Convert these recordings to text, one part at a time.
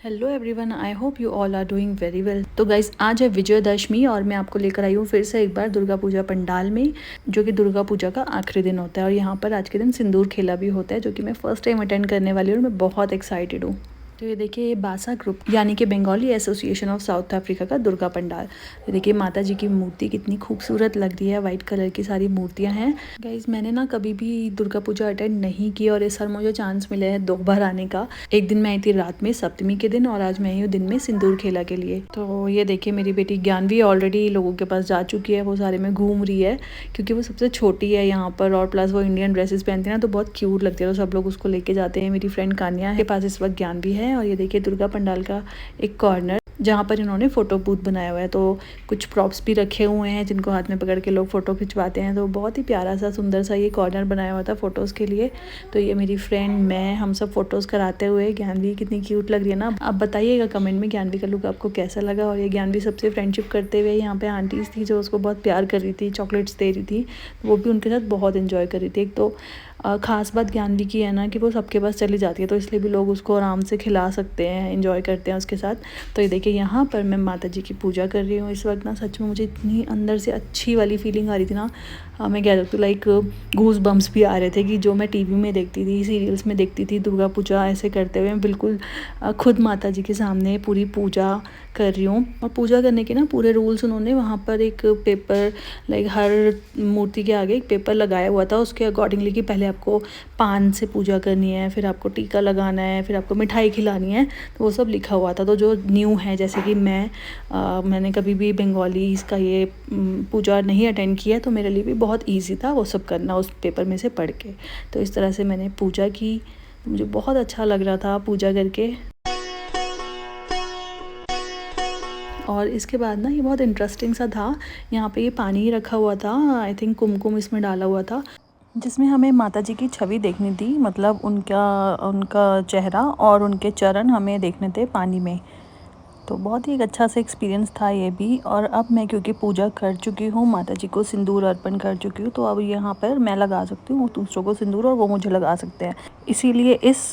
Hello everyone, I hope you all are doing very well. तो guys आज है विजयदशमी और मैं आपको लेकर आई हूँ फिर से एक बार दुर्गा पूजा पंडाल में, जो कि दुर्गा पूजा का आखिरी दिन होता है। और यहाँ पर आज के दिन सिंदूर खेला भी होता है, जो कि मैं फर्स्ट टाइम अटेंड करने वाली हूँ और मैं बहुत एक्साइटेड हूँ। तो ये देखिए, ये बासा ग्रुप यानी कि Bengali association of south Africa का दुर्गा पंडाल। ये देखिए माता जी की मूर्ति कितनी खूबसूरत लग रही है, वाइट कलर की सारी मूर्तियाँ हैं। गाइज मैंने ना कभी भी दुर्गा पूजा अटेंड नहीं की और इस साल मुझे चांस मिले है 2 बार आने का। एक दिन मैं आई थी रात में सप्तमी के दिन और आज मैं आई हूँ दिन में सिंदूर खेला के लिए। तो ये देखिए मेरी बेटी ज्ञानवी ऑलरेडी लोगों के पास जा चुकी है, वो सारे में घूम रही है क्योंकि वो सबसे छोटी है यहाँ पर और प्लस वो इंडियन ड्रेसेस पहनती है ना, तो बहुत क्यूट लगती है, तो सब लोग उसको लेके जाते हैं। मेरी फ्रेंड कान्या के पास इस वक्त ज्ञानवी है। और ये देखिए दुर्गा पंडाल का एक कॉर्नर जहाँ पर इन्होंने फ़ोटो बूथ बनाया हुआ है, तो कुछ प्रॉप्स भी रखे हुए हैं जिनको हाथ में पकड़ के लोग फ़ोटो खिंचवाते हैं। तो बहुत ही प्यारा सा सुंदर सा ये कॉर्नर बनाया हुआ था फ़ोटोज़ के लिए। तो ये मेरी फ्रेंड मैं हम सब फ़ोटोज़ कराते हुए, ज्ञानवी कितनी क्यूट लग रही है ना। आप बताइएगा कमेंट में ज्ञानवी का लुक आपको कैसा लगा। और ये ज्ञानवी सबसे फ्रेंडशिप करते हुए, यहाँ पे आंटीज़ थी जो उसको बहुत प्यार कर रही थी, चॉकलेट्स दे रही थी, तो वो भी उनके साथ बहुत इन्जॉय कर रही थी। एक तो ख़ास बात ज्ञानवी की है ना कि वो सबके पास चली जाती है, तो इसलिए भी लोग उसको आराम से खिला सकते हैं, एंजॉय करते हैं उसके साथ। तो ये देखिए यहाँ पर मैं माता जी की पूजा कर रही हूँ इस वक्त ना। सच में मुझे इतनी अंदर से अच्छी वाली फीलिंग आ रही थी ना, मैं कह सकती हूँ लाइक गूज बम्स भी आ रहे थे कि जो मैं टीवी में देखती थी, सीरियल्स में देखती थी दुर्गा पूजा ऐसे करते हुए, मैं बिल्कुल खुद माता जी के सामने पूरी पूजा कर रही हूँ। और पूजा करने के ना पूरे रूल्स उन्होंने वहाँ पर एक पेपर, लाइक हर मूर्ति के आगे एक पेपर लगाया हुआ था उसके अकॉर्डिंगली कि पहले आपको पान से पूजा करनी है, फिर आपको टीका लगाना है, फिर आपको मिठाई खिलानी है, तो वो सब लिखा हुआ था। तो जो न्यू है, जैसे कि मैंने कभी भी बंगाली इसका ये पूजा नहीं अटेंड किया, तो मेरे लिए भी बहुत ईजी था वो सब करना उस पेपर में से पढ़ के। तो इस तरह से मैंने पूजा की, तो मुझे बहुत अच्छा लग रहा था पूजा करके। और इसके बाद ना ये बहुत इंटरेस्टिंग सा था, यहाँ पे ये पानी रखा हुआ था, आई थिंक कुमकुम इसमें डाला हुआ था, जिसमें हमें माता जी की छवि देखनी थी, मतलब उनका उनका चेहरा और उनके चरण हमें देखने थे पानी में। तो बहुत ही एक अच्छा सा एक्सपीरियंस था ये भी। और अब मैं क्योंकि पूजा कर चुकी हूँ, माता जी को सिंदूर अर्पण कर चुकी हूँ, तो अब यहाँ पर मैं लगा सकती हूँ दूसरों को सिंदूर और वो मुझे लगा सकते हैं। इसीलिए इस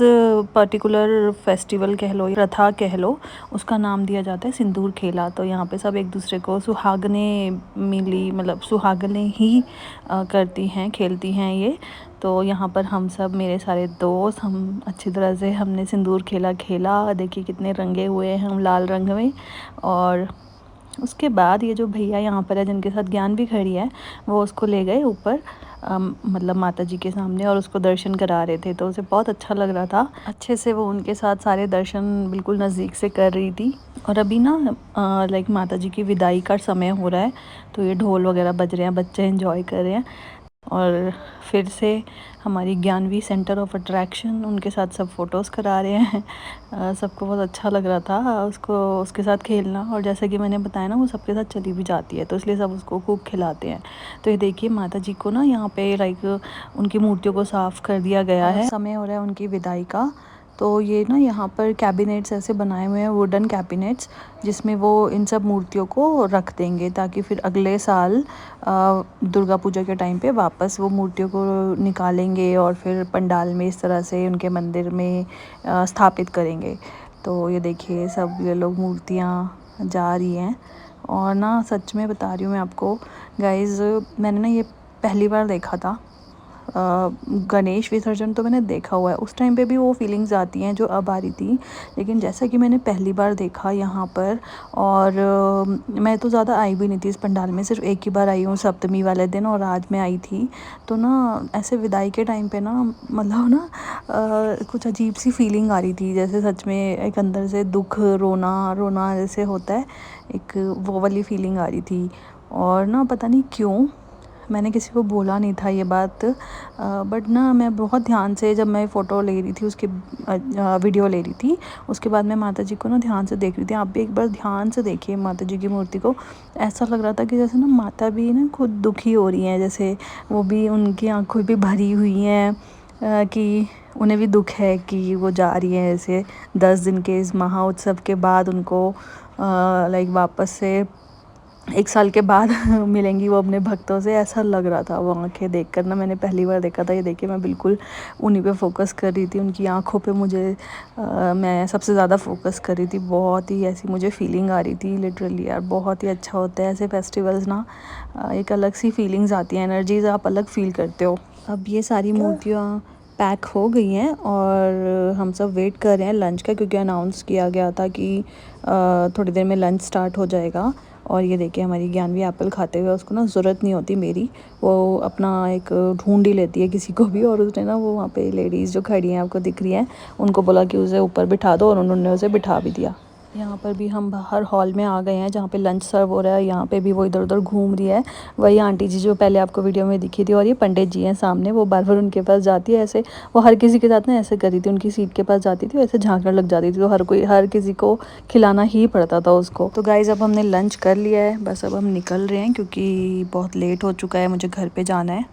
पर्टिकुलर फेस्टिवल कह लो, प्रथा कह लो, उसका नाम दिया जाता है सिंदूर खेला। तो यहाँ पे सब एक दूसरे को सुहागने मिली, मतलब सुहागने ही करती हैं, खेलती हैं ये। तो यहाँ पर हम सब, मेरे सारे दोस्त, हम अच्छी तरह से हमने सिंदूर खेला। देखिए कितने रंगे हुए हैं हम लाल रंग में। और उसके बाद ये जो भैया यहाँ पर है जिनके साथ ज्ञान भी खड़ी है, वो उसको ले गए ऊपर, मतलब माता जी के सामने, और उसको दर्शन करा रहे थे। तो उसे बहुत अच्छा लग रहा था, अच्छे से वो उनके साथ सारे दर्शन बिल्कुल नज़दीक से कर रही थी। और अभी ना लाइक माता जी की विदाई का समय हो रहा है, तो ये ढोल वगैरह बज रहे हैं, बच्चे एंजॉय कर रहे हैं। और फिर से हमारी ज्ञानवी सेंटर ऑफ अट्रैक्शन, उनके साथ सब फ़ोटोज़ करा रहे हैं। सबको बहुत अच्छा लग रहा था उसको, उसके साथ खेलना। और जैसा कि मैंने बताया ना, वो सबके साथ चली भी जाती है, तो इसलिए सब उसको खूब खिलाते हैं। तो ये देखिए माता जी को ना यहाँ पे लाइक उनकी मूर्तियों को साफ़ कर दिया गया है, समय हो रहा है उनकी विदाई का। तो ये ना यहाँ पर कैबिनेट्स ऐसे बनाए हुए हैं, वुडन कैबिनेट्स, जिसमें वो इन सब मूर्तियों को रख देंगे ताकि फिर अगले साल दुर्गा पूजा के टाइम पे वापस वो मूर्तियों को निकालेंगे और फिर पंडाल में इस तरह से उनके मंदिर में स्थापित करेंगे। तो ये देखिए सब ये लोग मूर्तियाँ जा रही हैं। और ना सच में बता रही हूँ मैं आपको गाइज़, मैंने ना ये पहली बार देखा था। गणेश विसर्जन तो मैंने देखा हुआ है, उस टाइम पे भी वो फीलिंग्स आती हैं जो अब आ रही थी, लेकिन जैसा कि मैंने पहली बार देखा यहाँ पर। और मैं तो ज़्यादा आई भी नहीं थी इस पंडाल में, सिर्फ एक ही बार आई हूँ सप्तमी वाले दिन, और आज मैं आई थी। तो ना ऐसे विदाई के टाइम पे ना, मतलब ना कुछ अजीब सी फीलिंग आ रही थी, जैसे सच में एक अंदर से दुख, रोना रोना जैसे होता है, एक वो वाली फीलिंग आ रही थी। और ना पता नहीं क्यों मैंने किसी को बोला नहीं था ये बात, बट ना मैं बहुत ध्यान से, जब मैं फ़ोटो ले रही थी उसकी वीडियो ले रही थी, उसके बाद मैं माता जी को ना ध्यान से देख रही थी। आप भी एक बार ध्यान से देखिए माता जी की मूर्ति को, ऐसा लग रहा था कि जैसे ना माता भी ना खुद दुखी हो रही हैं, जैसे वो भी, उनकी आँखें भी भरी हुई हैं कि उन्हें भी दुख है कि वो जा रही है ऐसे 10 दिन के इस महा उत्सव के बाद, उनको लाइक वापस से 1 साल के बाद मिलेंगी वो अपने भक्तों से, ऐसा लग रहा था वो आँखें देखकर ना। मैंने पहली बार देखा था, ये देखिए मैं बिल्कुल उन्हीं पे फ़ोकस कर रही थी, उनकी आँखों पे मुझे मैं सबसे ज़्यादा फ़ोकस कर रही थी। बहुत ही ऐसी मुझे फ़ीलिंग आ रही थी लिटरली यार, बहुत ही अच्छा होता है ऐसे फेस्टिवल्स ना। एक अलग सी फीलिंग्स आती हैं, एनर्जीज़ आप अलग फ़ील करते हो। अब ये सारी मूर्तियाँ पैक हो गई हैं और हम सब वेट कर रहे हैं लंच का, क्योंकि अनाउंस किया गया था कि थोड़ी देर में लंच स्टार्ट हो जाएगा। और ये देखिए हमारी ज्ञानवी एप्पल खाते हुए, उसको ना ज़रूरत नहीं होती मेरी, वो अपना एक ढूंढ ही लेती है किसी को भी। और उसने ना वो वहाँ पे लेडीज़ जो खड़ी हैं आपको दिख रही हैं, उनको बोला कि उसे ऊपर बिठा दो, और उन्होंने उसे बिठा भी दिया। यहाँ पर भी हम बाहर हॉल में आ गए हैं जहाँ पे लंच सर्व हो रहा है। यहाँ पे भी वो इधर उधर घूम रही है, वही आंटी जी जो पहले आपको वीडियो में दिखी थी। और ये पंडित जी हैं सामने, वो बार बार उनके पास जाती है ऐसे, वो हर किसी के साथ ना ऐसे करी थी, उनकी सीट के पास जाती थी, ऐसे झांकने लग जाती थी, तो हर किसी को खिलाना ही पड़ता था उसको। तो गाइज़ अब हमने लंच कर लिया है, बस अब हम निकल रहे हैं क्योंकि बहुत लेट हो चुका है, मुझे घर पर जाना है।